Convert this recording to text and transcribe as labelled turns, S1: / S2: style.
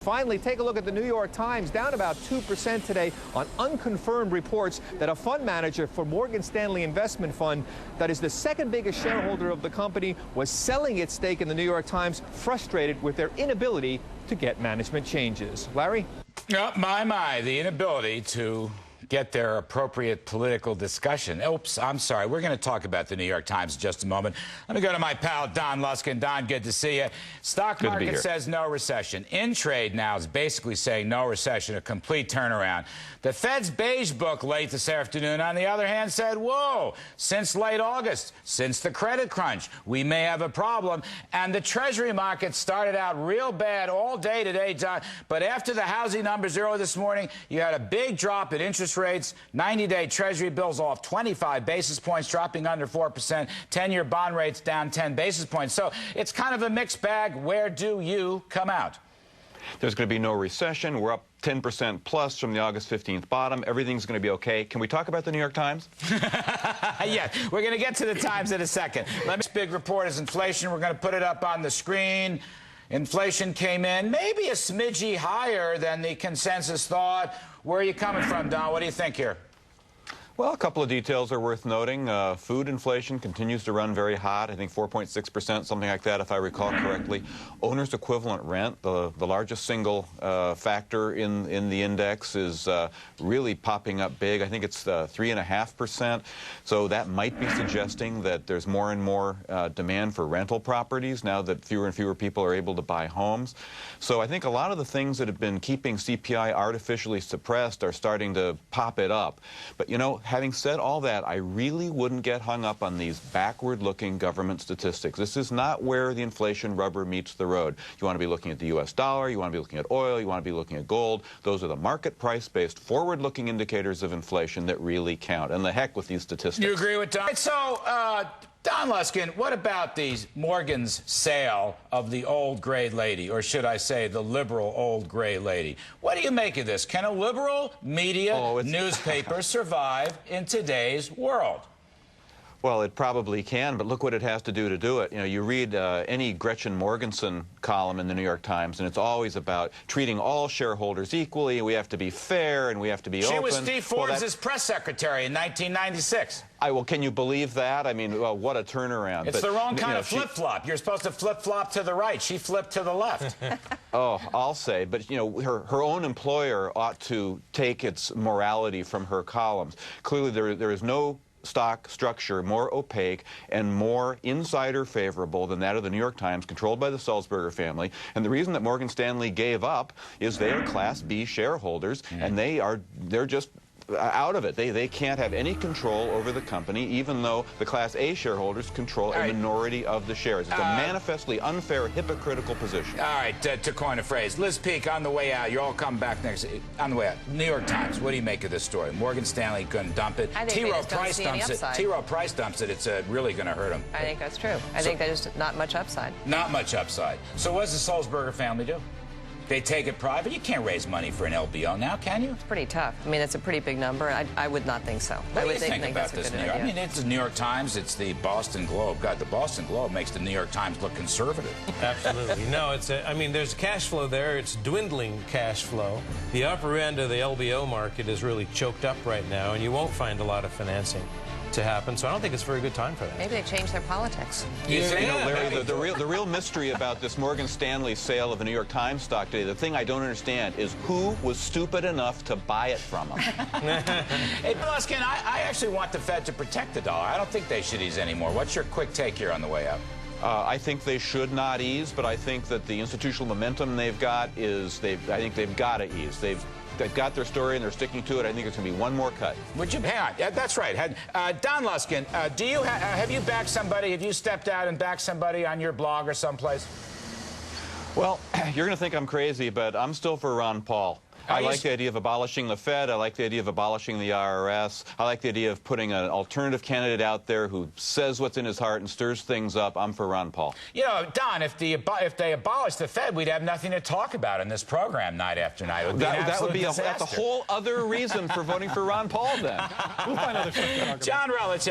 S1: Finally, take a look at the New York Times, down about 2% today on unconfirmed reports that a fund manager for Morgan Stanley Investment Fund, that is the second biggest shareholder of the company, was selling its stake in the New York Times, frustrated with their inability to get management changes. Larry?
S2: My, the inability to get their appropriate political discussion. Oops, I'm sorry. We're going to talk about the New York Times in just a moment. Let me go to my pal, Don Luskin. Don, good to see you. Stock market says no recession. InTrade now is basically saying no recession, a complete turnaround. The Fed's beige book late this afternoon, on the other hand, said, whoa, since late August, since the credit crunch, we may have a problem. And the Treasury market started out real bad all day today, Don. But after the housing numbers earlier this morning, you had a big drop in interest rates. 90-day Treasury bills off 25 basis points, dropping under 4%. 10-year bond rates down 10 basis points. So it's kind of a mixed bag. Where do you come out?
S3: There's going to be no recession. We're up 10% plus from the August 15th bottom. Everything's going to be okay. Can we talk about the New York Times?
S2: Yeah, we're going to get to the Times in a second. This big report is inflation. We're going to put it up on the screen. Inflation came in maybe a smidgy higher than the consensus thought. Where are you coming from, Don? What do you think here?
S3: Well, a couple of details are worth noting. Food inflation continues to run very hot. I think 4.6%, something like that, if I recall correctly. Owner's equivalent rent, the largest single factor in the index, is really popping up big. I think it's 3.5%. So that might be suggesting that there's more and more demand for rental properties now that fewer and fewer people are able to buy homes. So I think a lot of the things that have been keeping CPI artificially suppressed are starting to pop it up. But, you know, having said all that, I really wouldn't get hung up on these backward-looking government statistics. This is not where the inflation rubber meets the road. You want to be looking at the U.S. dollar, you want to be looking at oil, you want to be looking at gold. Those are the market price-based, forward-looking indicators of inflation that really count. And the heck with these statistics.
S2: You agree with Don? So, Don Luskin, what about Morgan's sale of the old gray lady, or should I say the liberal old gray lady? What do you make of this? Can a liberal media newspaper survive in today's world?
S3: Well, it probably can, but look what it has to do it. You know, you read any Gretchen Morgenson column in the New York Times, and it's always about treating all shareholders equally, and we have to be fair, and we have to be open.
S2: She was Steve Forbes' press secretary in 1996.
S3: Well, can you believe that? I mean, well, what a turnaround.
S2: It's the wrong kind of flip-flop. You're supposed to flip-flop to the right. She flipped to the left.
S3: Oh, I'll say. But, you know, her own employer ought to take its morality from her columns. Clearly, there is no stock structure more opaque and more insider favorable than that of the New York Times, controlled by the Sulzberger family. And the reason that Morgan Stanley gave up is they are Class B shareholders, and they're just out of it. They can't have any control over the company, even though the Class A shareholders control a minority of the shares. It's a manifestly unfair, hypocritical position.
S2: All right, to coin a phrase, Liz Peek, on the way out, you all come back next. On the way out, New York Times, what do you make of this story? Morgan Stanley going to dump it. T. Rowe Price dumps it. T. Rowe Price dumps it. It's really going to hurt him.
S4: I think that's true. I think there's not much upside.
S2: Not much upside. So what does the Sulzberger family do? They take it private? You can't raise money for an LBO now, can you?
S4: It's pretty tough. I mean, it's a pretty big number. I would not think so.
S2: What do you think about this, New York? I mean, it's the New York Times. It's the Boston Globe. God, the Boston Globe makes the New York Times look conservative.
S5: Absolutely. No, I mean, there's cash flow there. It's dwindling cash flow. The upper end of the LBO market is really choked up right now, and you won't find a lot of financing to happen, so I don't think it's a very good time for that.
S4: Maybe they changed their politics.
S3: You know, Larry, the real mystery about this Morgan Stanley sale of the New York Times stock today, the thing I don't understand is who was stupid enough to buy it from them.
S2: Hey, Luskin, I actually want the Fed to protect the dollar. I don't think they should ease anymore. What's your quick take here on the way out?
S3: I think they should not ease, but I think that the institutional momentum they've got is, I think they've got to ease. They've got their story and they're sticking to it. I think it's going to be one more cut.
S2: Would you? Hang on. Yeah, that's right. Don Luskin, do you have you backed somebody? Have you stepped out and backed somebody on your blog or someplace?
S3: Well, you're going to think I'm crazy, but I'm still for Ron Paul. I like the idea of abolishing the Fed. I like the idea of abolishing the IRS. I like the idea of putting an alternative candidate out there who says what's in his heart and stirs things up. I'm for Ron Paul.
S2: You know, Don, if they abolish the Fed, we'd have nothing to talk about in this program night after night. It would be
S3: that would be that's a whole other reason for voting for Ron Paul then.
S5: We'll find other stuff to talk about.
S2: John Relich.